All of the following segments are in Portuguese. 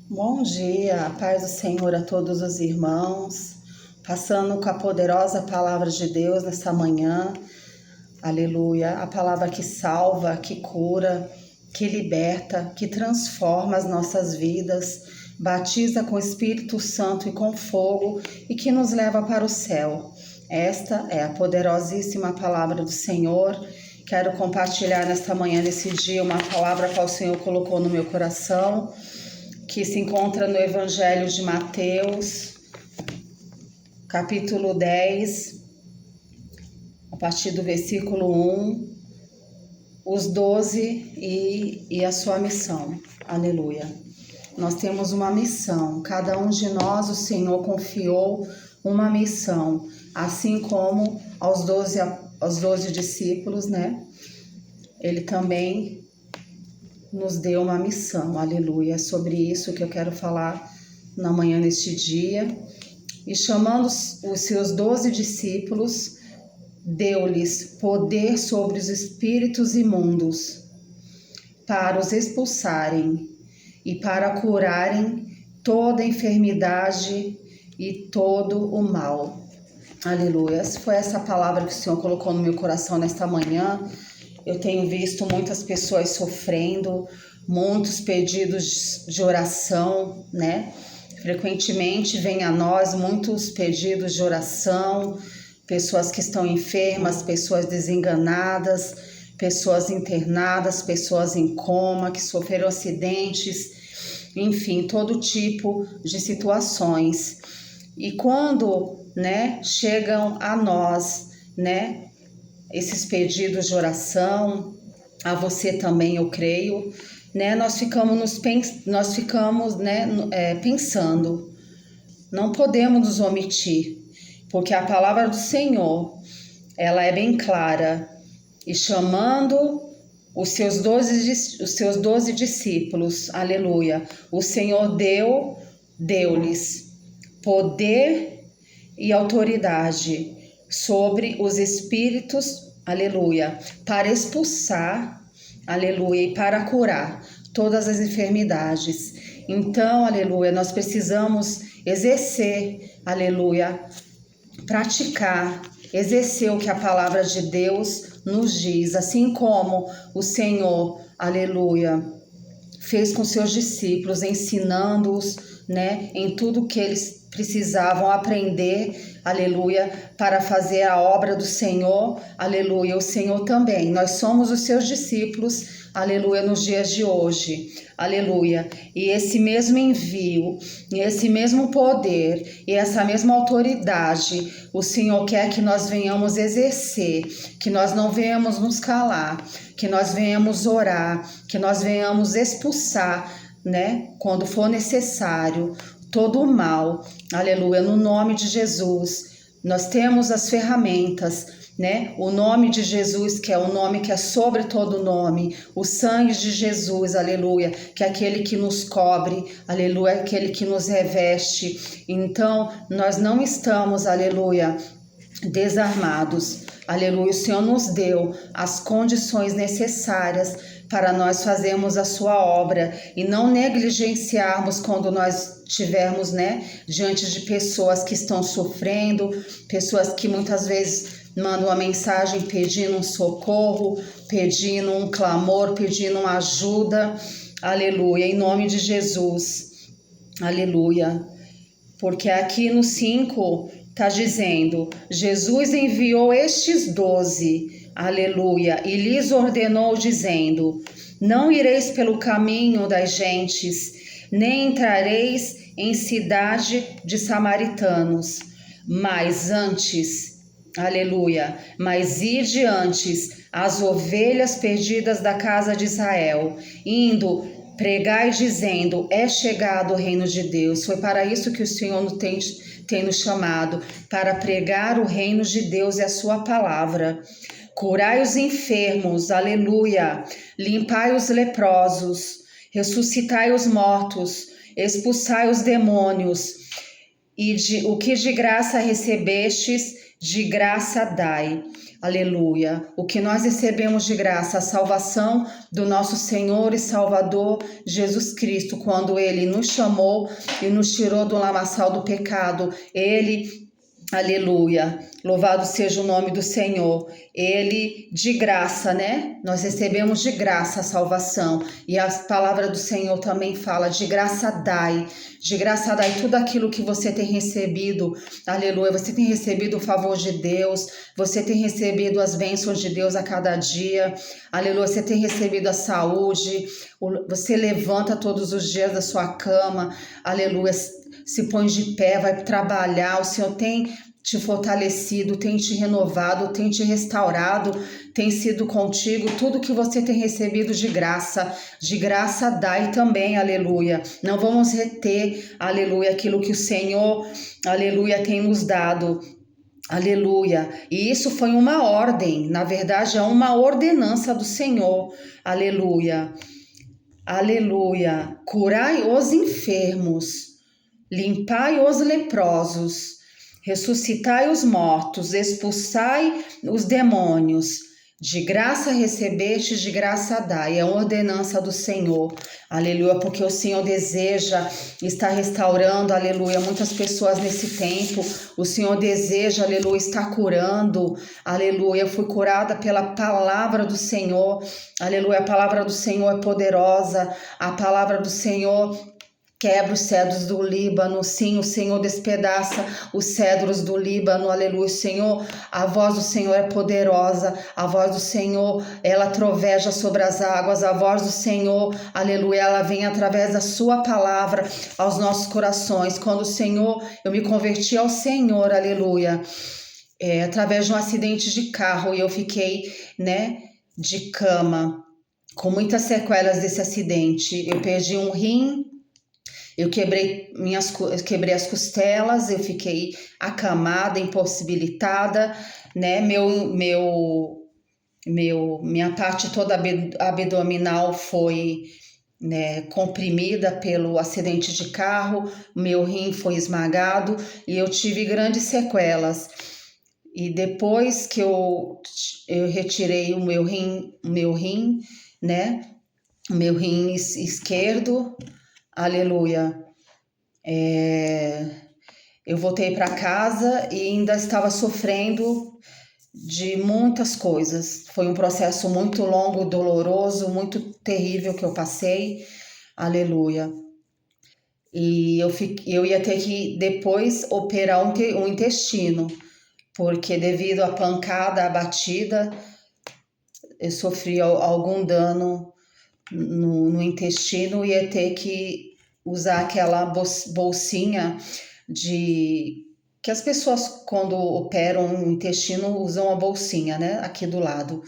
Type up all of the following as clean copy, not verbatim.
Bom dia, a paz do Senhor a todos os irmãos, passando com a poderosa palavra de Deus nessa manhã, aleluia, a palavra que salva, que cura, que liberta, que transforma as nossas vidas, batiza com o Espírito Santo e com fogo e que nos leva para o céu. Esta é a poderosíssima palavra do Senhor. Quero compartilhar nesta manhã, nesse dia, uma palavra que o Senhor colocou no meu coração, que se encontra no Evangelho de Mateus, capítulo 10, a partir do versículo 1, os 12 e a sua missão. Aleluia. Nós temos uma missão, cada um de nós, o Senhor confiou uma missão, assim como aos 12 discípulos, né? Ele também nos deu uma missão, aleluia. É sobre isso que eu quero falar na manhã neste dia. E chamando os seus 12 discípulos, deu-lhes poder sobre os espíritos imundos, para os expulsarem e para curarem toda enfermidade e todo o mal. Aleluia. Foi essa palavra que o Senhor colocou no meu coração nesta manhã. Eu tenho visto muitas pessoas sofrendo, muitos pedidos de oração, né? Frequentemente vem a nós muitos pedidos de oração, pessoas que estão enfermas, pessoas desenganadas, pessoas internadas, pessoas em coma, que sofreram acidentes, enfim, todo tipo de situações. E quando, né, chegam a nós, né, esses pedidos de oração, a você também, eu creio, né? Nós ficamos pensando, não podemos nos omitir, porque a palavra do Senhor, ela é bem clara, e chamando os seus 12 discípulos, aleluia, o Senhor deu-lhes poder e autoridade sobre os espíritos, aleluia, para expulsar, aleluia, e para curar todas as enfermidades. Então, aleluia, nós precisamos exercer, aleluia, praticar, exercer o que a palavra de Deus nos diz, assim como o Senhor, aleluia, fez com seus discípulos, ensinando-os, né, em tudo que eles precisavam aprender, aleluia, para fazer a obra do Senhor, aleluia, o Senhor também. Nós somos os seus discípulos, aleluia, nos dias de hoje, aleluia. E esse mesmo envio, e esse mesmo poder, e essa mesma autoridade, o Senhor quer que nós venhamos exercer, que nós não venhamos nos calar, que nós venhamos orar, que nós venhamos expulsar, né, quando for necessário, todo o mal, aleluia, no nome de Jesus. Nós temos as ferramentas, né, o nome de Jesus, que é o nome que é sobre todo nome, o sangue de Jesus, aleluia, que é aquele que nos cobre, aleluia, aquele que nos reveste. Então, nós não estamos, aleluia, desarmados, aleluia, o Senhor nos deu as condições necessárias para nós fazermos a sua obra e não negligenciarmos quando nós estivermos, né, diante de pessoas que estão sofrendo, pessoas que muitas vezes mandam uma mensagem pedindo um socorro, pedindo um clamor, pedindo uma ajuda, aleluia, em nome de Jesus, aleluia, porque aqui no 5 está dizendo, Jesus enviou estes 12, aleluia, e lhes ordenou dizendo, não ireis pelo caminho das gentes, nem entrareis em cidade de samaritanos, mas antes, aleluia, mas ide antes as ovelhas perdidas da casa de Israel, indo pregai dizendo, é chegado o reino de Deus. Foi para isso que o Senhor tem nos chamado, para pregar o reino de Deus e a sua palavra. Curai os enfermos, aleluia, limpai os leprosos, ressuscitai os mortos, expulsai os demônios, e o que de graça recebestes, de graça dai. Aleluia. O que nós recebemos de graça, a salvação do nosso Senhor e Salvador Jesus Cristo, quando Ele nos chamou e nos tirou do lamaçal do pecado. Ele, aleluia, louvado seja o nome do Senhor. Ele, de graça, né? Nós recebemos de graça a salvação. E a palavra do Senhor também fala, de graça dai. De graça dai tudo aquilo que você tem recebido. Aleluia. Você tem recebido o favor de Deus. Você tem recebido as bênçãos de Deus a cada dia. Aleluia. Você tem recebido a saúde. Você levanta todos os dias da sua cama. Aleluia. Se põe de pé, vai trabalhar. O Senhor tem te fortalecido, tem te renovado, tem te restaurado, tem sido contigo. Tudo que você tem recebido de graça dai também, aleluia. Não vamos reter, aleluia, aquilo que o Senhor, aleluia, tem nos dado. Aleluia. E isso foi uma ordem, na verdade é uma ordenança do Senhor. Aleluia. Aleluia. Curai os enfermos, limpai os leprosos, ressuscitai os mortos, expulsai os demônios. De graça recebeste, de graça dai. É uma ordenança do Senhor. Aleluia, porque o Senhor deseja estar restaurando, aleluia, muitas pessoas nesse tempo. O Senhor deseja, aleluia, estar curando. Aleluia, eu fui curada pela palavra do Senhor. Aleluia, a palavra do Senhor é poderosa. A palavra do Senhor quebra os cedros do Líbano, sim, o Senhor despedaça os cedros do Líbano, aleluia, o Senhor, a voz do Senhor é poderosa, a voz do Senhor, ela troveja sobre as águas, a voz do Senhor, aleluia, ela vem através da sua palavra aos nossos corações. Quando o Senhor, eu me converti ao Senhor, aleluia, através de um acidente de carro, e eu fiquei, né, de cama, com muitas sequelas desse acidente. Eu perdi um rim, eu quebrei as costelas, eu fiquei acamada, impossibilitada, né? Minha parte toda abdominal foi, né, comprimida pelo acidente de carro, meu rim foi esmagado e eu tive grandes sequelas. E depois que eu retirei o meu rim, né? O meu rim esquerdo, aleluia. Eu voltei para casa e ainda estava sofrendo de muitas coisas. Foi um processo muito longo, doloroso, muito terrível que eu passei. Aleluia. E eu ia ter que depois operar um intestino, porque devido à pancada, à batida, eu sofri algum dano no intestino e ia ter que usar aquela bolsinha que as pessoas quando operam o intestino usam a bolsinha, né, aqui do lado.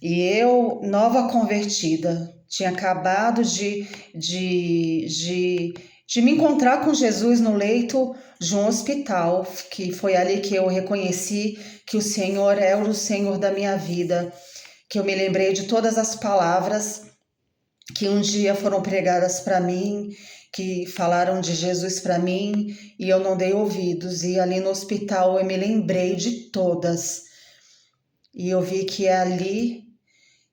E eu, nova convertida, tinha acabado de me encontrar com Jesus no leito de um hospital, que foi ali que eu reconheci que o Senhor é o Senhor da minha vida, que eu me lembrei de todas as palavras que um dia foram pregadas para mim, que falaram de Jesus para mim e eu não dei ouvidos. E ali no hospital eu me lembrei de todas. E eu vi que ali,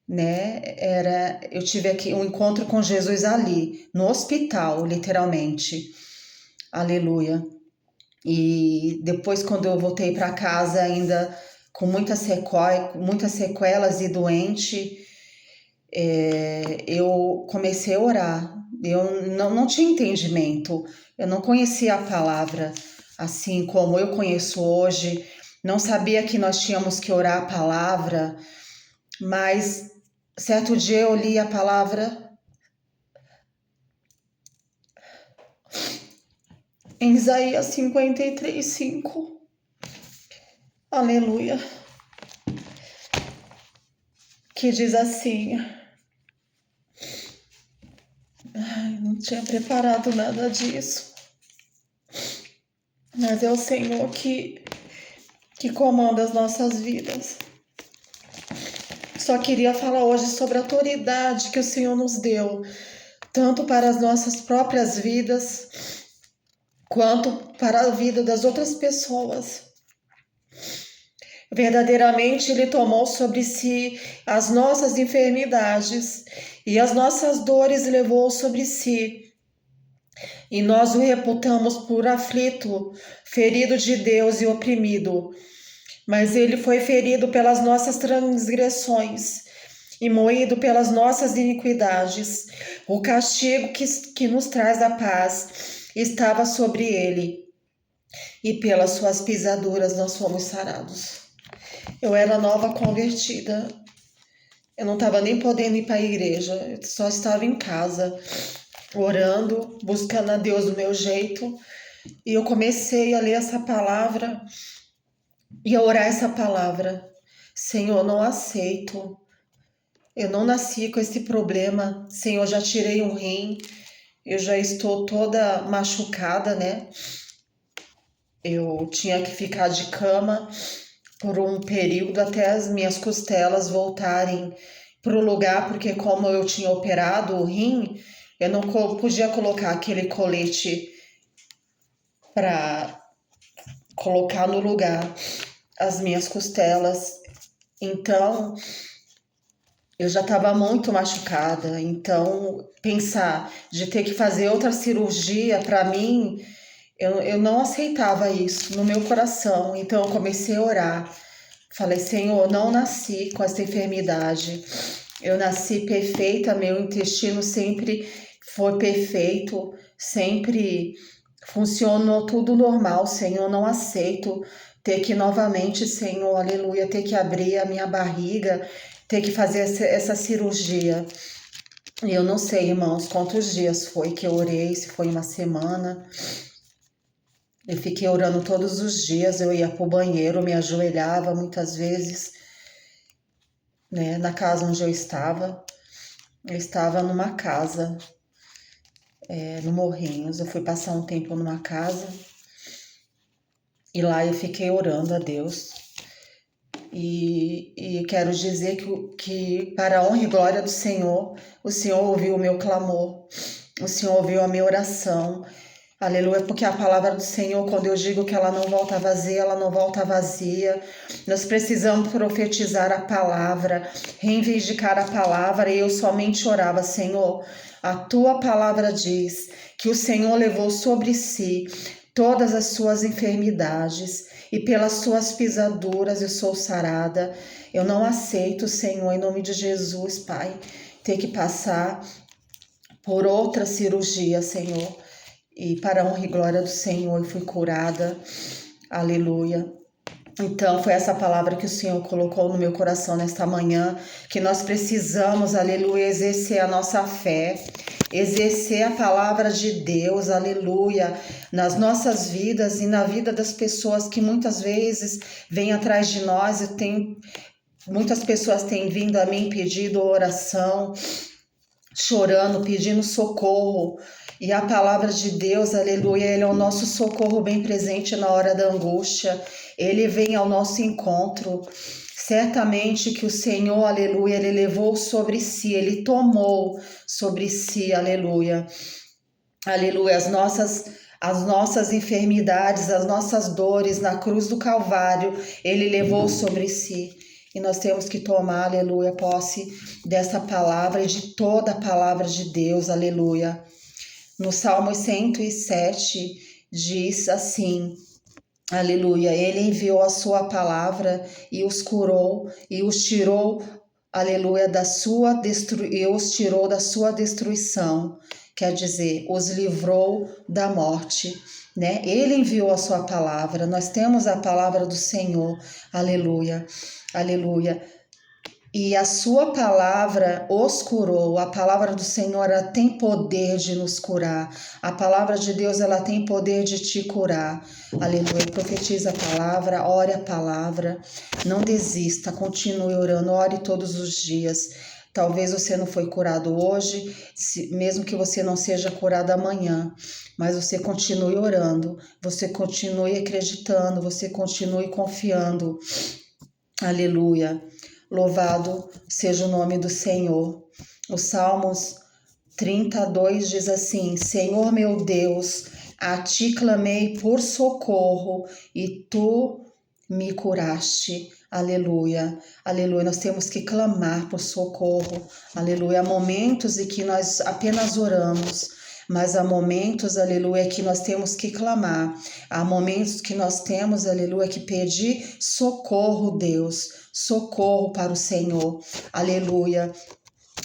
né, eu tive aqui um encontro com Jesus ali, no hospital, literalmente. Aleluia. E depois, quando eu voltei para casa, ainda com muitas sequelas e doente, eu comecei a orar. Eu não tinha entendimento, eu não conhecia a palavra assim como eu conheço hoje, não sabia que nós tínhamos que orar a palavra, mas certo dia eu li a palavra em Isaías 53:5. Aleluia. Que diz assim: ai, não tinha preparado nada disso, mas é o Senhor que comanda as nossas vidas. Só queria falar hoje sobre a autoridade que o Senhor nos deu, tanto para as nossas próprias vidas, quanto para a vida das outras pessoas. Verdadeiramente Ele tomou sobre si as nossas enfermidades e as nossas dores levou sobre si. E nós o reputamos por aflito, ferido de Deus e oprimido. Mas Ele foi ferido pelas nossas transgressões e moído pelas nossas iniquidades. O castigo que nos traz a paz estava sobre Ele, e pelas suas pisaduras nós fomos sarados. Eu era nova convertida, eu não estava nem podendo ir para a igreja, eu só estava em casa, orando, buscando a Deus do meu jeito, e eu comecei a ler essa palavra e a orar essa palavra. Senhor, não aceito, eu não nasci com esse problema, Senhor, já tirei um rim, eu já estou toda machucada, né? Eu tinha que ficar de cama por um período até as minhas costelas voltarem para o lugar, porque como eu tinha operado o rim, eu não podia colocar aquele colete para colocar no lugar as minhas costelas. Então, eu já estava muito machucada. Então, pensar de ter que fazer outra cirurgia, para mim, eu não aceitava isso no meu coração. Então, eu comecei a orar. Falei, Senhor, não nasci com essa enfermidade. Eu nasci perfeita, meu intestino sempre foi perfeito, sempre funcionou tudo normal, Senhor. Não aceito ter que novamente, Senhor, aleluia, ter que abrir a minha barriga, ter que fazer essa cirurgia. E eu não sei, irmãos, quantos dias foi que eu orei, se foi uma semana. Eu fiquei orando todos os dias, eu ia para o banheiro, me ajoelhava muitas vezes, né, na casa onde eu estava. Eu estava numa casa, no Morrinhos. Eu fui passar um tempo numa casa e lá eu fiquei orando a Deus. E quero dizer que para a honra e glória do Senhor, o Senhor ouviu o meu clamor, o Senhor ouviu a minha oração. Aleluia, porque a palavra do Senhor, quando eu digo que ela não volta vazia, ela não volta vazia. Nós precisamos profetizar a palavra, reivindicar a palavra, e eu somente orava, Senhor, a tua palavra diz que o Senhor levou sobre si todas as suas enfermidades, e pelas suas pisaduras eu sou sarada. Eu não aceito, Senhor, em nome de Jesus, Pai, ter que passar por outra cirurgia, Senhor. E para a honra e glória do Senhor, eu fui curada. Aleluia. Então, foi essa palavra que o Senhor colocou no meu coração nesta manhã, que nós precisamos, aleluia, exercer a nossa fé, exercer a palavra de Deus, aleluia, nas nossas vidas e na vida das pessoas que muitas vezes vêm atrás de nós. Muitas pessoas têm vindo a mim pedindo oração, chorando, pedindo socorro. E a palavra de Deus, aleluia, Ele é o nosso socorro bem presente na hora da angústia. Ele vem ao nosso encontro. Certamente que o Senhor, aleluia, Ele levou sobre si, Ele tomou sobre si, aleluia. Aleluia, as nossas enfermidades, as nossas dores na cruz do Calvário, Ele levou sobre si. E nós temos que tomar, aleluia, posse dessa palavra e de toda a palavra de Deus, aleluia. No Salmo 107 diz assim, aleluia, Ele enviou a sua palavra e os curou e os tirou, aleluia, e os tirou da sua destruição. Quer dizer, os livrou da morte, né? Ele enviou a sua palavra. Nós temos a palavra do Senhor, aleluia, aleluia. E a sua palavra os curou. A palavra do Senhor, ela tem poder de nos curar. A palavra de Deus, ela tem poder de te curar. Aleluia. Profetiza a palavra, ore a palavra. Não desista, continue orando, ore todos os dias. Talvez você não foi curado hoje, mesmo que você não seja curado amanhã, mas você continue orando, você continue acreditando, você continue confiando. Aleluia. Louvado seja o nome do Senhor. O Salmos 32 diz assim: Senhor meu Deus, a ti clamei por socorro, e tu me curaste. Aleluia, aleluia. Nós temos que clamar por socorro. Aleluia. Há momentos em que nós apenas oramos, mas há momentos, aleluia, que nós temos que clamar. Há momentos que nós temos, aleluia, que pedir socorro, Deus. Socorro para o Senhor. Aleluia.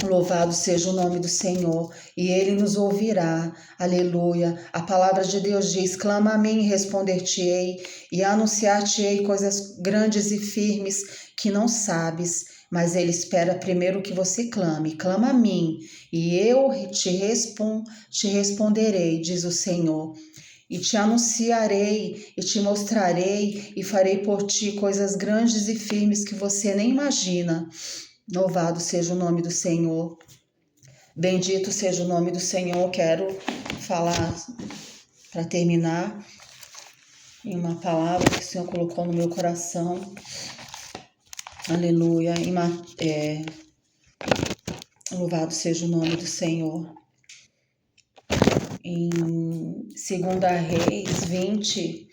Louvado seja o nome do Senhor, e Ele nos ouvirá, aleluia. A palavra de Deus diz: clama a mim e responder-te-ei, e anunciar-te-ei coisas grandes e firmes que não sabes, mas Ele espera primeiro que você clame. Clama a mim, e eu te responderei, diz o Senhor. E te anunciarei, e te mostrarei, e farei por ti coisas grandes e firmes que você nem imagina. Louvado seja o nome do Senhor. Bendito seja o nome do Senhor. Quero falar, para terminar, em uma palavra que o Senhor colocou no meu coração. Aleluia. Louvado seja o nome do Senhor. Em 2 Reis 20,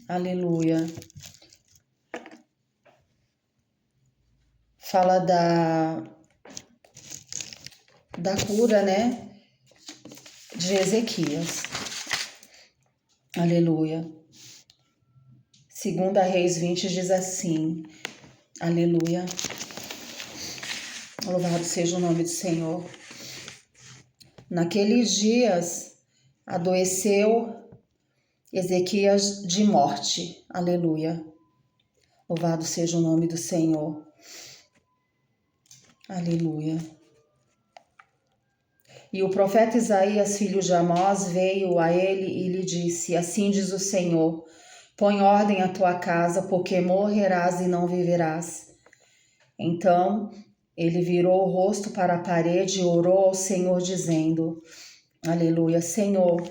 aleluia, fala da cura, né, de Ezequias. Aleluia. 2 Reis 20 diz assim, aleluia. Louvado seja o nome do Senhor. Naqueles dias adoeceu Ezequias de morte. Aleluia. Louvado seja o nome do Senhor. Aleluia. E o profeta Isaías, filho de Amós, veio a ele e lhe disse: assim diz o Senhor, põe ordem à tua casa, porque morrerás e não viverás. Então ele virou o rosto para a parede e orou ao Senhor, dizendo, aleluia, Senhor,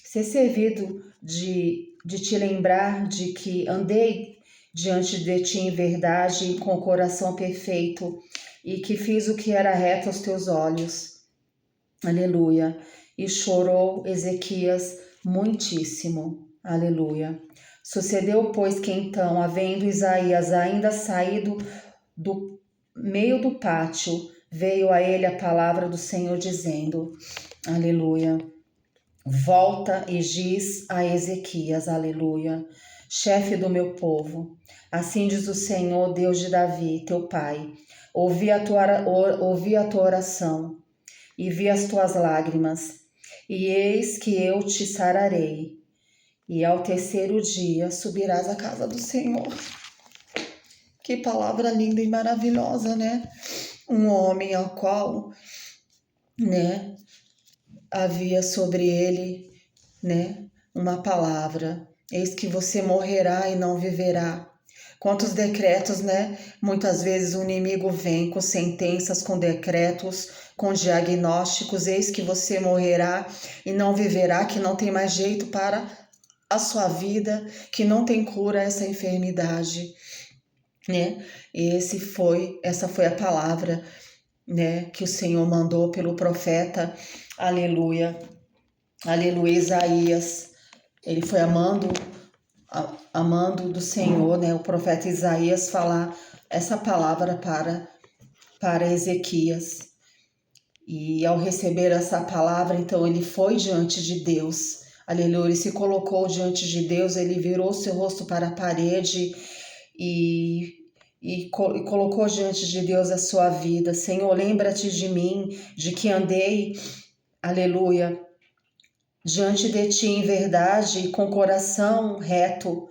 ser servido de te lembrar de que andei diante de ti em verdade e com o coração perfeito, e que fiz o que era reto aos teus olhos. Aleluia. E chorou Ezequias muitíssimo. Aleluia. Sucedeu, pois, que então, havendo Isaías ainda saído do meio do pátio, veio a ele a palavra do Senhor, dizendo, aleluia, volta e diz a Ezequias, aleluia, chefe do meu povo, assim diz o Senhor, Deus de Davi, teu pai, ouvi a tua oração e vi as tuas lágrimas, e eis que eu te sararei, e ao terceiro dia subirás à casa do Senhor. Que palavra linda e maravilhosa, né? Um homem ao qual, né, havia sobre ele, né, uma palavra. Eis que você morrerá e não viverá. Quantos decretos, né? Muitas vezes o inimigo vem com sentenças, com decretos, com diagnósticos. Eis que você morrerá e não viverá, que não tem mais jeito para a sua vida, que não tem cura essa enfermidade, né? Essa foi a palavra, né, que o Senhor mandou pelo profeta, aleluia, aleluia, Isaías. Ele foi amando do Senhor, né, o profeta Isaías falar essa palavra para Ezequias. E ao receber essa palavra, então ele foi diante de Deus, aleluia, ele se colocou diante de Deus, ele virou seu rosto para a parede e colocou diante de Deus a sua vida. Senhor, lembra-te de mim, de que andei, aleluia, diante de ti em verdade e com coração reto,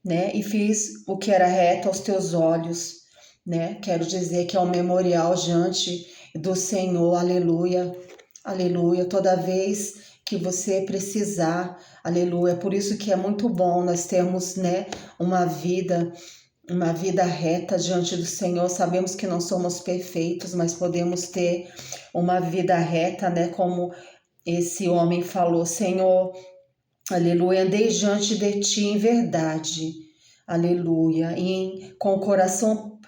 né? E fiz o que era reto aos teus olhos, né? Quero dizer que é um memorial diante do Senhor, aleluia, aleluia, toda vez que você precisar, aleluia. Por isso que é muito bom nós termos, né, uma vida reta diante do Senhor. Sabemos que não somos perfeitos, mas podemos ter uma vida reta, né, como esse homem falou, Senhor, aleluia, andei diante de ti em verdade, aleluia, com o coração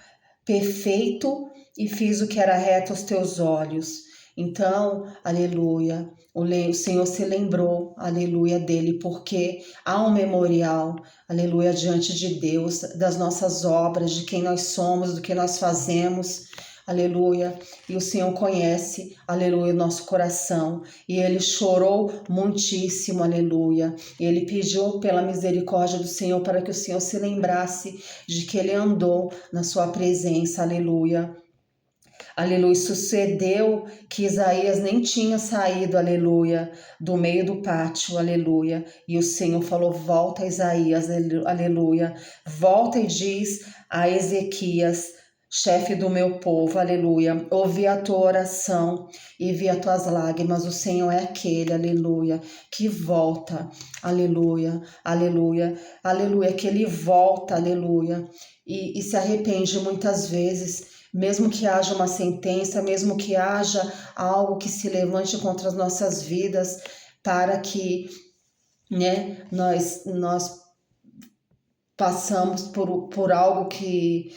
perfeito e fiz o que era reto aos teus olhos. Então, aleluia, o Senhor se lembrou, aleluia, dele, porque há um memorial, aleluia, diante de Deus, das nossas obras, de quem nós somos, do que nós fazemos, aleluia, e o Senhor conhece, aleluia, o nosso coração, e ele chorou muitíssimo, aleluia, e ele pediu pela misericórdia do Senhor para que o Senhor se lembrasse de que ele andou na sua presença, aleluia. Aleluia, sucedeu que Isaías nem tinha saído, aleluia, do meio do pátio, aleluia. E o Senhor falou, volta Isaías, aleluia. Volta e diz a Ezequias, chefe do meu povo, aleluia. Ouvi a tua oração e vi as tuas lágrimas. O Senhor é aquele, aleluia, que volta, aleluia, aleluia, aleluia, que ele volta, aleluia, e se arrepende muitas vezes. Mesmo que haja uma sentença, mesmo que haja algo que se levante contra as nossas vidas, para que, né, nós passamos por algo que,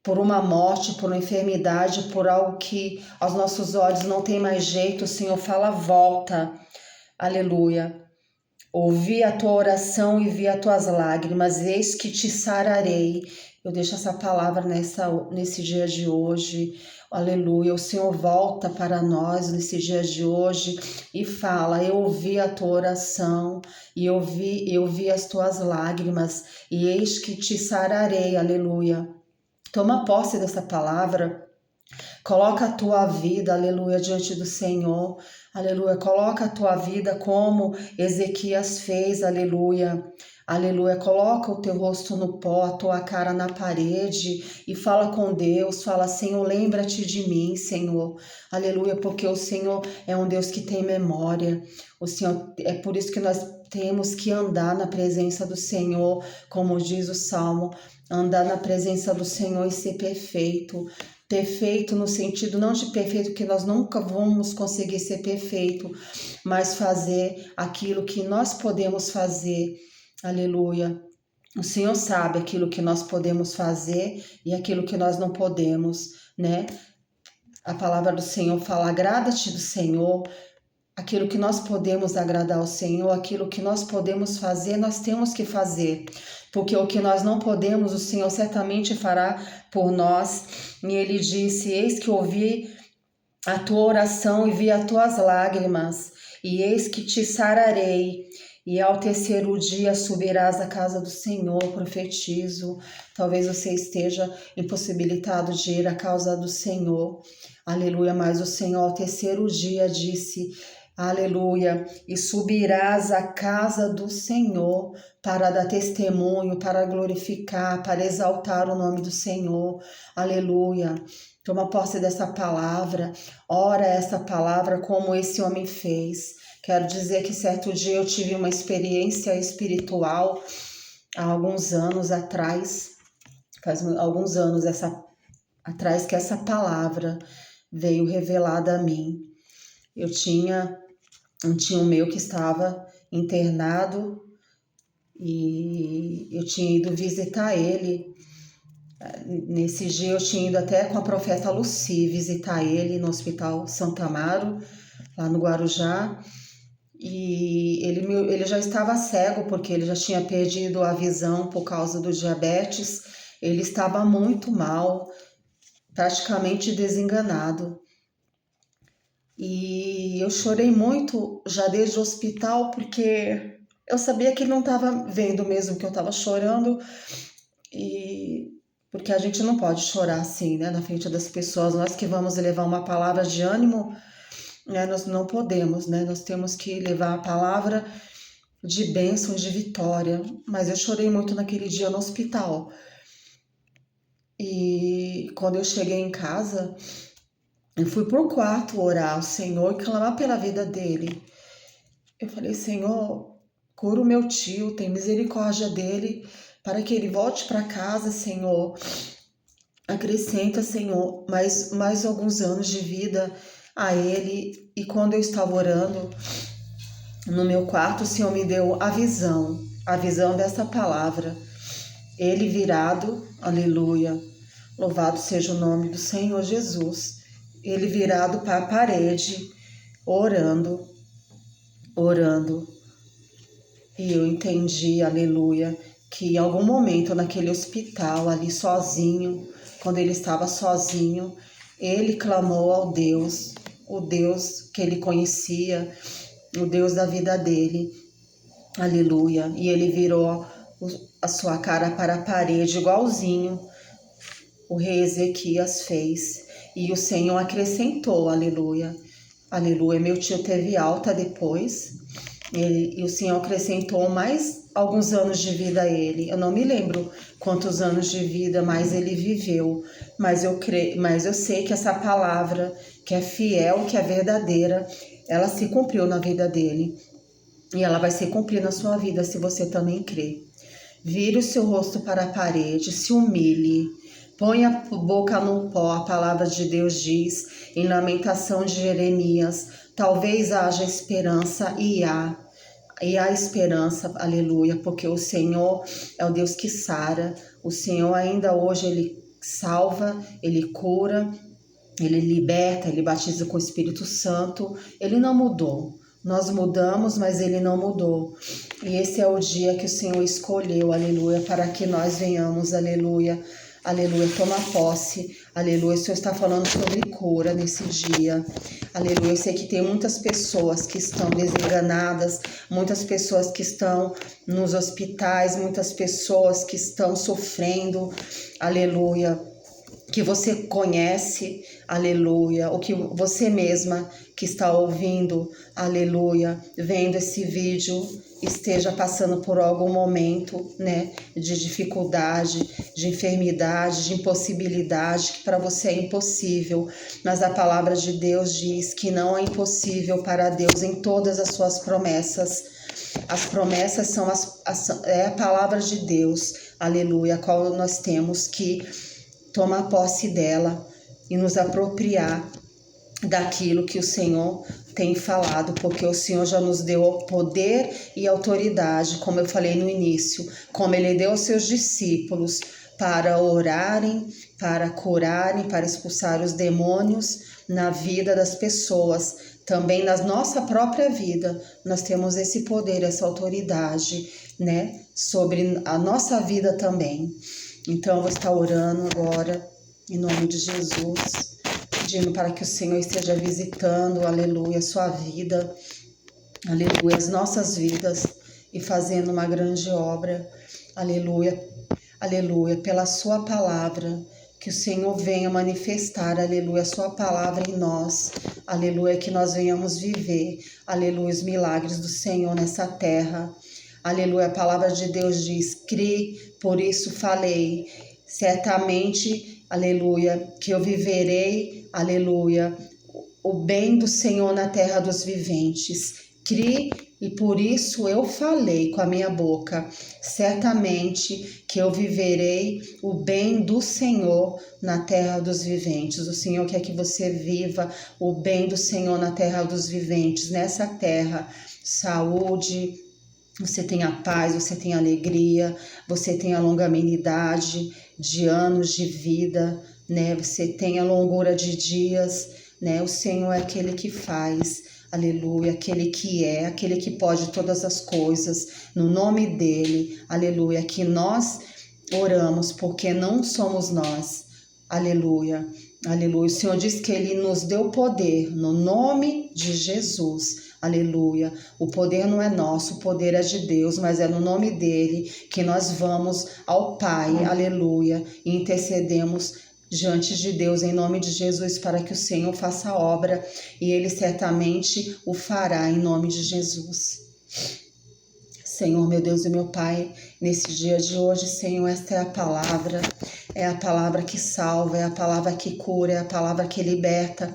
por uma morte, por uma enfermidade, por algo que aos nossos olhos não tem mais jeito, o Senhor fala, volta, aleluia. Ouvi a tua oração e vi as tuas lágrimas, eis que te sararei. Eu deixo essa palavra nesse dia de hoje, aleluia. O Senhor volta para nós nesse dia de hoje e fala, eu ouvi a tua oração e eu vi as tuas lágrimas e eis que te sararei, aleluia. Toma posse dessa palavra. Coloca a tua vida, aleluia, diante do Senhor, aleluia. Coloca a tua vida como Ezequias fez, aleluia. Aleluia, coloca o teu rosto no pó, a tua cara na parede e fala com Deus, fala, Senhor, lembra-te de mim, Senhor, aleluia, porque o Senhor é um Deus que tem memória, o Senhor, é por isso que nós temos que andar na presença do Senhor, como diz o Salmo, andar na presença do Senhor e ser perfeito, perfeito no sentido não de perfeito que nós nunca vamos conseguir ser perfeito, mas fazer aquilo que nós podemos fazer, aleluia. O Senhor sabe aquilo que nós podemos fazer e aquilo que nós não podemos, né? A palavra do Senhor fala, agrada-te do Senhor, aquilo que nós podemos agradar ao Senhor, aquilo que nós podemos fazer, nós temos que fazer. Porque o que nós não podemos, o Senhor certamente fará por nós. E ele disse, eis que ouvi a tua oração e vi as tuas lágrimas, e eis que te sararei. E ao terceiro dia subirás à casa do Senhor, profetizo. Talvez você esteja impossibilitado de ir à casa do Senhor. Aleluia, mas o Senhor ao terceiro dia disse, aleluia, e subirás à casa do Senhor para dar testemunho, para glorificar, para exaltar o nome do Senhor. Aleluia. Toma posse dessa palavra, ora essa palavra como esse homem fez. Quero dizer que certo dia eu tive uma experiência espiritual há alguns anos atrás, faz alguns anos atrás que essa palavra veio revelada a mim. Eu tinha um tio meu que estava internado e eu tinha ido visitar ele. Nesse dia eu tinha ido até com a profeta Lucy visitar ele no Hospital Santa Amaro, lá no Guarujá. E ele já estava cego, porque ele já tinha perdido a visão por causa do diabetes. Ele estava muito mal, praticamente desenganado. E eu chorei muito já desde o hospital, porque eu sabia que ele não estava vendo mesmo que eu estava chorando. E porque a gente não pode chorar assim, né, na frente das pessoas. Nós que vamos levar uma palavra de ânimo, né, nós não podemos, né? Nós temos que levar a palavra de bênção, de vitória. Mas eu chorei muito naquele dia no hospital. E quando eu cheguei em casa, eu fui pro quarto orar ao Senhor e clamar pela vida dele. Eu falei, Senhor, cura o meu tio, tem misericórdia dele, para que ele volte para casa, Senhor. Acrescenta, Senhor, mais alguns anos de vida a ele. E quando eu estava orando no meu quarto, o Senhor me deu a visão dessa palavra. Ele virado, aleluia, louvado seja o nome do Senhor Jesus. ele virado para a parede, orando. E eu entendi, aleluia, que em algum momento naquele hospital ali sozinho, quando ele estava sozinho, ele clamou ao Deus, o Deus que ele conhecia, o Deus da vida dele, aleluia. E ele virou a sua cara para a parede, igualzinho o rei Ezequias fez. E o Senhor acrescentou, aleluia, aleluia. Meu tio teve alta depois, e o Senhor acrescentou mais alguns anos de vida a ele. Eu não me lembro quantos anos de vida mais ele viveu, mas eu sei que essa palavra, que é fiel, que é verdadeira, ela se cumpriu na vida dele. E ela vai se cumprir na sua vida se você também crê. Vire o seu rosto para a parede, se humilhe. Põe a boca no pó, a palavra de Deus diz, em Lamentação de Jeremias, talvez haja esperança, e há esperança, aleluia, porque o Senhor é o Deus que sara, o Senhor ainda hoje, Ele salva, Ele cura, Ele liberta, Ele batiza com o Espírito Santo, Ele não mudou. Nós mudamos, mas Ele não mudou. E esse é o dia que o Senhor escolheu, aleluia, para que nós venhamos, aleluia, aleluia, toma posse, aleluia. O Senhor está falando sobre cura nesse dia, aleluia. Eu sei que tem muitas pessoas que estão desenganadas, muitas pessoas que estão nos hospitais, muitas pessoas que estão sofrendo, aleluia, que você conhece, aleluia, ou que você mesma que está ouvindo, aleluia, vendo esse vídeo, esteja passando por algum momento, né, de dificuldade, de enfermidade, de impossibilidade, que para você é impossível, mas a palavra de Deus diz que não é impossível para Deus em todas as suas promessas. As promessas são a palavra de Deus, aleluia, a qual nós temos que tomar posse dela e nos apropriar daquilo que o Senhor tem falado, porque o Senhor já nos deu poder e autoridade, como eu falei no início, como Ele deu aos seus discípulos para orarem, para curarem, para expulsar os demônios na vida das pessoas. Também na nossa própria vida, nós temos esse poder, essa autoridade, né, sobre a nossa vida também. Então, eu vou estar orando agora, em nome de Jesus, pedindo para que o Senhor esteja visitando, aleluia, a sua vida, aleluia, as nossas vidas, e fazendo uma grande obra, aleluia, aleluia, pela sua palavra, que o Senhor venha manifestar, aleluia, a sua palavra em nós, aleluia, que nós venhamos viver, aleluia, os milagres do Senhor nessa terra. Aleluia, a palavra de Deus diz, crie, por isso falei, certamente, aleluia, que eu viverei, aleluia, o bem do Senhor na terra dos viventes. Crie, e por isso eu falei com a minha boca, certamente que eu viverei o bem do Senhor na terra dos viventes. O Senhor quer que você viva o bem do Senhor na terra dos viventes, nessa terra, saúde, você tem a paz, você tem a alegria, você tem a longanimidade de anos de vida, né? Você tem a longura de dias, né? O Senhor é aquele que faz, aleluia, aquele que pode todas as coisas, no nome dele, aleluia, que nós oramos, porque não somos nós, aleluia, aleluia. O Senhor diz que Ele nos deu poder, no nome de Jesus, aleluia. O poder não é nosso, o poder é de Deus, mas é no nome dele que nós vamos ao Pai, aleluia, e intercedemos diante de Deus em nome de Jesus para que o Senhor faça a obra, e Ele certamente o fará em nome de Jesus. Senhor, meu Deus e meu Pai, nesse dia de hoje, Senhor, esta é a palavra que salva, é a palavra que cura, é a palavra que liberta,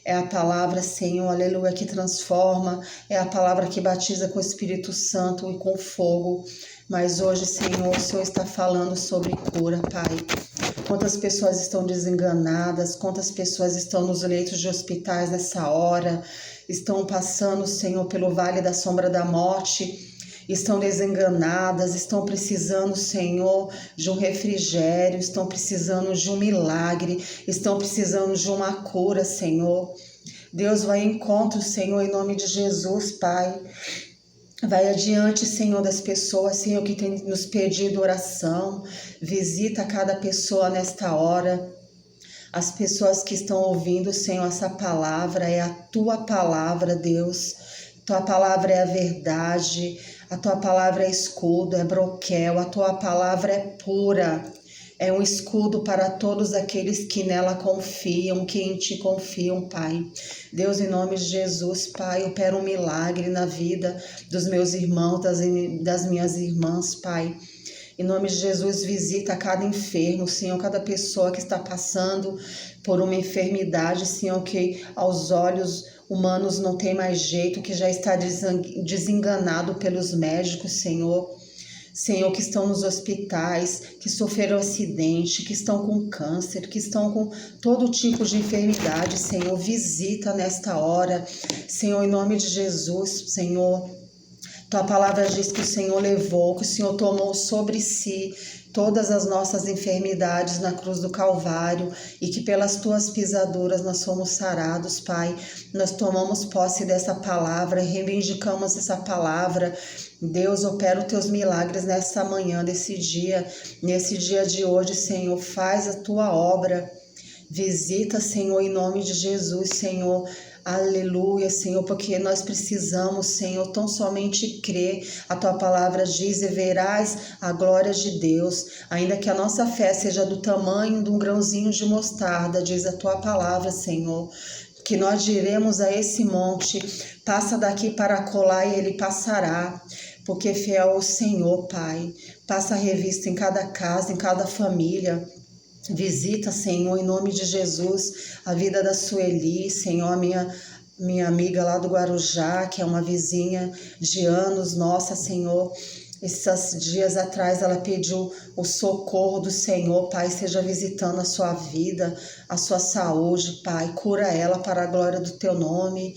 é a palavra, Senhor, aleluia, que transforma, é a palavra que batiza com o Espírito Santo e com fogo. Mas hoje, Senhor, o Senhor está falando sobre cura, Pai. Quantas pessoas estão desenganadas, quantas pessoas estão nos leitos de hospitais nessa hora, estão passando, Senhor, pelo vale da sombra da morte, estão desenganadas, estão precisando, Senhor, de um refrigério, estão precisando de um milagre, estão precisando de uma cura, Senhor. Deus, vai em encontro, Senhor, em nome de Jesus, Pai. Vai adiante, Senhor, das pessoas, Senhor, que tem nos pedido oração. Visita cada pessoa nesta hora. As pessoas que estão ouvindo, Senhor, essa palavra é a Tua palavra, Deus. Tua palavra é a verdade, a Tua palavra é escudo, é broquel, a Tua palavra é pura. É um escudo para todos aqueles que nela confiam, que em Ti confiam, Pai. Deus, em nome de Jesus, Pai, opera um milagre na vida dos meus irmãos, das minhas irmãs, Pai. Em nome de Jesus, visita cada enfermo, Senhor, cada pessoa que está passando por uma enfermidade, Senhor, que aos olhos humanos não tem mais jeito, que já está desenganado pelos médicos, Senhor. Senhor, que estão nos hospitais, que sofreram acidente, que estão com câncer, que estão com todo tipo de enfermidade, Senhor, visita nesta hora, Senhor, em nome de Jesus, Senhor. Tua palavra diz que o Senhor levou, que o Senhor tomou sobre si todas as nossas enfermidades na cruz do Calvário e que pelas Tuas pisaduras nós fomos sarados, Pai. Nós tomamos posse dessa palavra, reivindicamos essa palavra. Deus, opera os Teus milagres nessa manhã, nesse dia de hoje, Senhor. Faz a Tua obra. Visita, Senhor, em nome de Jesus, Senhor. Aleluia, Senhor, porque nós precisamos, Senhor, tão somente crer. A Tua palavra diz: e verás a glória de Deus. Ainda que a nossa fé seja do tamanho de um grãozinho de mostarda, diz a Tua palavra, Senhor, que nós diremos a esse monte: passa daqui para acolá, e ele passará. Porque fiel é o Senhor, Pai. Passa a revista em cada casa, em cada família. Visita, Senhor, em nome de Jesus, a vida da Sueli, Senhor, a minha amiga lá do Guarujá, que é uma vizinha de anos, nossa, Senhor. Esses dias atrás ela pediu o socorro do Senhor, Pai, esteja visitando a sua vida, a sua saúde, Pai, cura ela para a glória do Teu nome.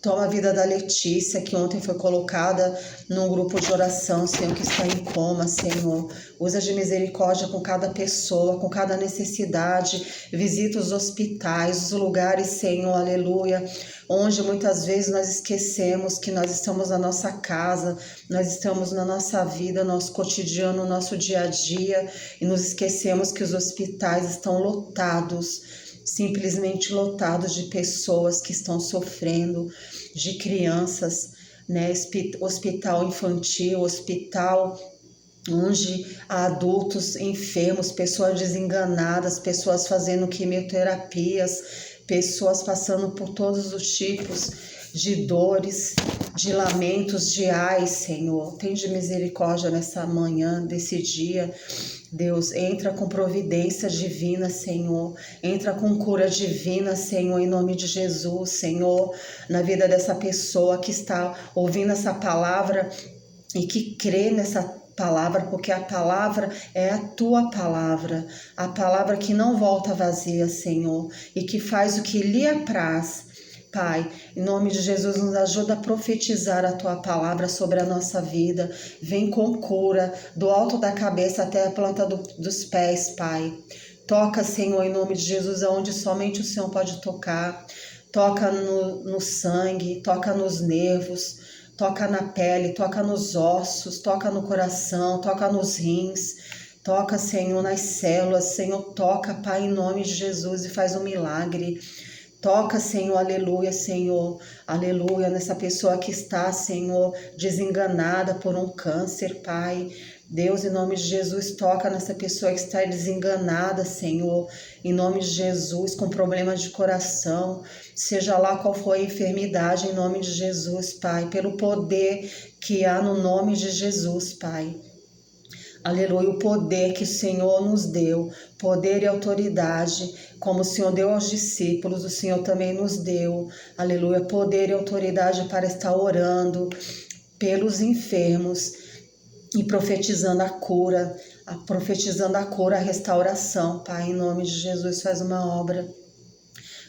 Toma a vida da Letícia, que ontem foi colocada num grupo de oração, Senhor, que está em coma, Senhor. Usa de misericórdia com cada pessoa, com cada necessidade. Visita os hospitais, os lugares, Senhor, aleluia, onde muitas vezes nós esquecemos que nós estamos na nossa casa, nós estamos na nossa vida, nosso cotidiano, nosso dia a dia, e nos esquecemos que os hospitais estão lotados, simplesmente lotados de pessoas que estão sofrendo, de crianças, né? Hospital infantil, hospital onde há adultos enfermos, pessoas desenganadas, pessoas fazendo quimioterapias, pessoas passando por todos os tipos de dores, de lamentos, de ai, Senhor. Tem de misericórdia nessa manhã, desse dia. Deus, entra com providência divina, Senhor. Entra com cura divina, Senhor, em nome de Jesus, Senhor. Na vida dessa pessoa que está ouvindo essa palavra e que crê nessa palavra, porque a palavra é a Tua palavra. A palavra que não volta vazia, Senhor, e que faz o que lhe apraz. Pai, em nome de Jesus, nos ajuda a profetizar a Tua palavra sobre a nossa vida. Vem com cura, do alto da cabeça até a planta dos pés, Pai. Toca, Senhor, em nome de Jesus, aonde somente o Senhor pode tocar. Toca no sangue, toca nos nervos, toca na pele, toca nos ossos, toca no coração, toca nos rins. Toca, Senhor, nas células. Senhor, toca, Pai, em nome de Jesus, e faz um milagre. Toca, Senhor, aleluia, Senhor, aleluia, nessa pessoa que está, Senhor, desenganada por um câncer, Pai. Deus, em nome de Jesus, toca nessa pessoa que está desenganada, Senhor, em nome de Jesus, com problema de coração, seja lá qual for a enfermidade, em nome de Jesus, Pai, pelo poder que há no nome de Jesus, Pai. Aleluia, o poder que o Senhor nos deu, poder e autoridade, como o Senhor deu aos discípulos, o Senhor também nos deu, aleluia, poder e autoridade para estar orando pelos enfermos e profetizando a cura, a restauração, Pai, em nome de Jesus, faz uma obra.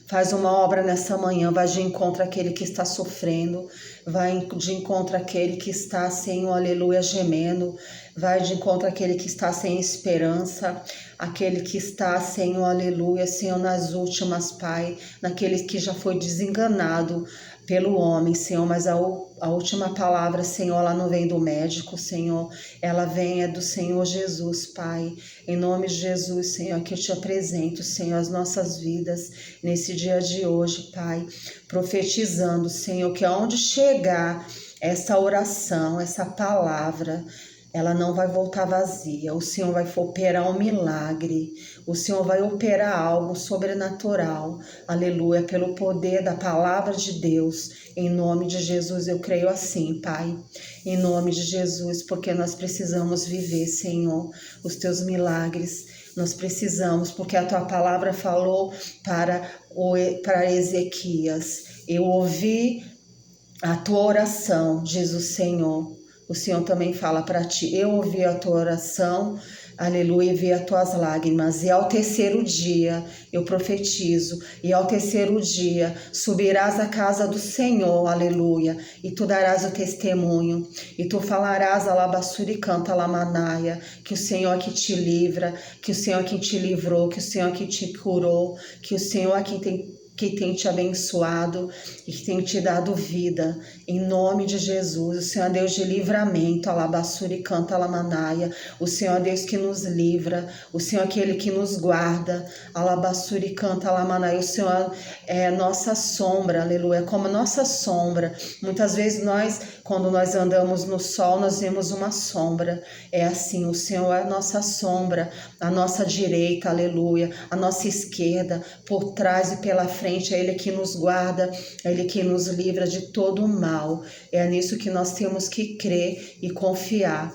Faz uma obra nessa manhã, vai de encontro àquele que está sofrendo, vai de encontro àquele que está, Senhor, aleluia, gemendo, vai de encontro àquele que está sem esperança, aquele que está, Senhor, aleluia, Senhor, nas últimas, Pai, naquele que já foi desenganado pelo homem, Senhor, mas a última palavra, Senhor, ela não vem do médico, Senhor, ela vem do Senhor Jesus, Pai, em nome de Jesus, Senhor, que eu te apresento, Senhor, as nossas vidas nesse dia de hoje, Pai, profetizando, Senhor, que aonde chegar essa oração, essa palavra, ela não vai voltar vazia. O Senhor vai operar um milagre. O Senhor vai operar algo sobrenatural. Aleluia, pelo poder da palavra de Deus. Em nome de Jesus, eu creio assim, Pai. Em nome de Jesus, porque nós precisamos viver, Senhor, os teus milagres. Nós precisamos, porque a tua palavra falou para Ezequias. Eu ouvi a tua oração, diz o Senhor. O Senhor também fala para ti, eu ouvi a tua oração, aleluia, e vi as tuas lágrimas. E ao terceiro dia, eu profetizo, e ao terceiro dia subirás à casa do Senhor, aleluia, e tu darás o testemunho, e tu falarás alabassuri canta lamanaia, que o Senhor é que te livra, que o Senhor é que te livrou, que o Senhor é que te curou, que o Senhor é que tem te abençoado e que tem te dado vida, em nome de Jesus. O Senhor é Deus de livramento, alabassuri canta lamanaia, o Senhor é Deus que nos livra, o Senhor é aquele que nos guarda, alabassuri canta lamanaia, o Senhor é nossa sombra, aleluia, como nossa sombra. Muitas vezes quando nós andamos no sol, nós vemos uma sombra, é assim, o Senhor é a nossa sombra, a nossa direita, aleluia, a nossa esquerda, por trás e pela frente, é Ele que nos guarda, é Ele que nos livra de todo o mal. É nisso que nós temos que crer e confiar.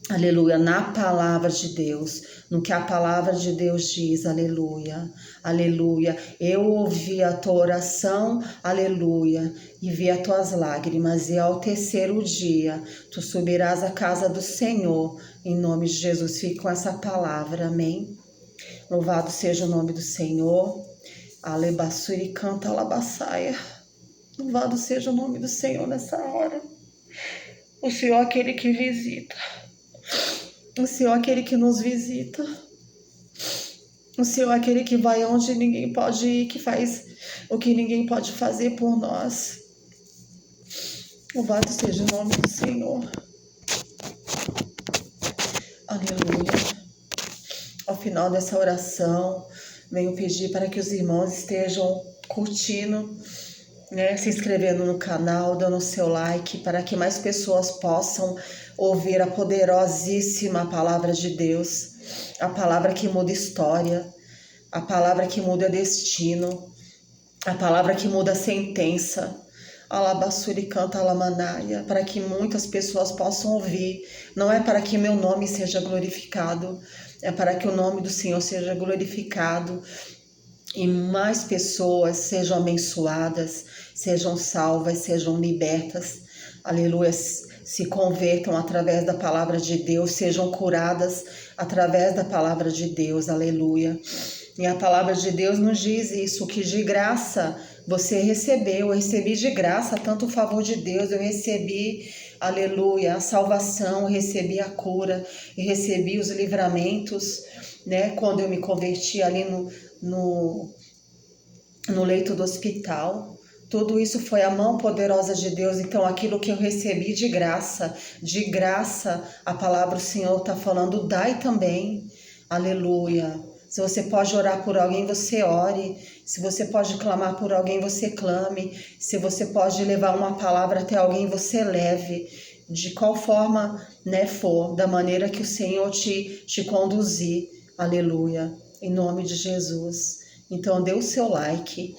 Aleluia, na palavra de Deus, no que a palavra de Deus diz, aleluia, aleluia. Eu ouvi a tua oração, aleluia, e vi as tuas lágrimas, e ao terceiro dia tu subirás à casa do Senhor, em nome de Jesus. Fique com essa palavra, amém? Louvado seja o nome do Senhor. Alebassuri canta alabassaia. Louvado seja o nome do Senhor nessa hora. O Senhor é aquele que visita. O Senhor é aquele que nos visita. O Senhor é aquele que vai onde ninguém pode ir, que faz o que ninguém pode fazer por nós. Louvado seja o nome do Senhor. Aleluia. Ao final dessa oração, venho pedir para que os irmãos estejam curtindo, né, se inscrevendo no canal, dando seu like, para que mais pessoas possam ouvir a poderosíssima palavra de Deus, a palavra que muda história, a palavra que muda destino, a palavra que muda sentença. Alabassuri canta lamanaia, para que muitas pessoas possam ouvir. Não é para que meu nome seja glorificado, é para que o nome do Senhor seja glorificado e mais pessoas sejam abençoadas, sejam salvas, sejam libertas, aleluia, se convertam através da palavra de Deus, sejam curadas através da palavra de Deus, aleluia. E a palavra de Deus nos diz isso, que de graça você recebeu, eu recebi de graça tanto o favor de Deus, eu recebi, aleluia, a salvação, eu recebi a cura, eu recebi os livramentos, né, quando eu me converti ali no leito do hospital. Tudo isso foi a mão poderosa de Deus. Então aquilo que eu recebi de graça, a palavra do Senhor está falando, dai também, aleluia. Se você pode orar por alguém, você ore. Se você pode clamar por alguém, você clame. Se você pode levar uma palavra até alguém, você leve. De qual forma, né, for, da maneira que o Senhor te conduzir. Aleluia. Em nome de Jesus. Então dê o seu like,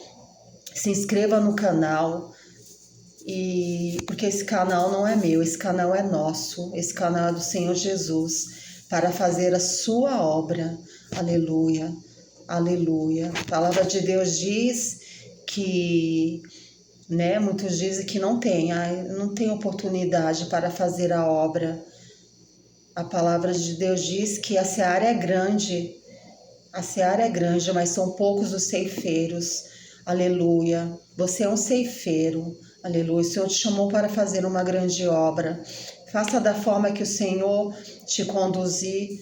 se inscreva no canal, porque esse canal não é meu, esse canal é nosso, esse canal é do Senhor Jesus, para fazer a sua obra. Aleluia, aleluia. A palavra de Deus diz que, né, muitos dizem que não tem oportunidade para fazer a obra. A palavra de Deus diz que a seara é grande, mas são poucos os ceifeiros. Aleluia. Você é um ceifeiro. Aleluia. O Senhor te chamou para fazer uma grande obra. Faça da forma que o Senhor te conduzir,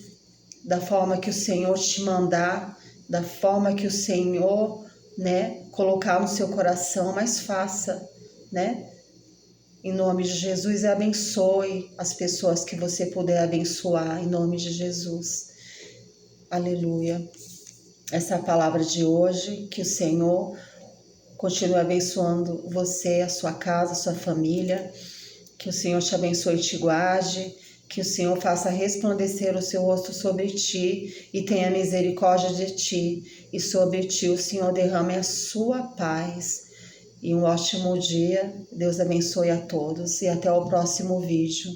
da forma que o Senhor te mandar, da forma que o Senhor, né, colocar no seu coração, mas faça, né? Em nome de Jesus, e abençoe as pessoas que você puder abençoar, em nome de Jesus. Aleluia. Essa é a palavra de hoje, que o Senhor continue abençoando você, a sua casa, a sua família, que o Senhor te abençoe e te guarde, que o Senhor faça resplandecer o seu rosto sobre ti e tenha misericórdia de ti, e sobre ti o Senhor derrame a sua paz. E um ótimo dia, Deus abençoe a todos e até o próximo vídeo.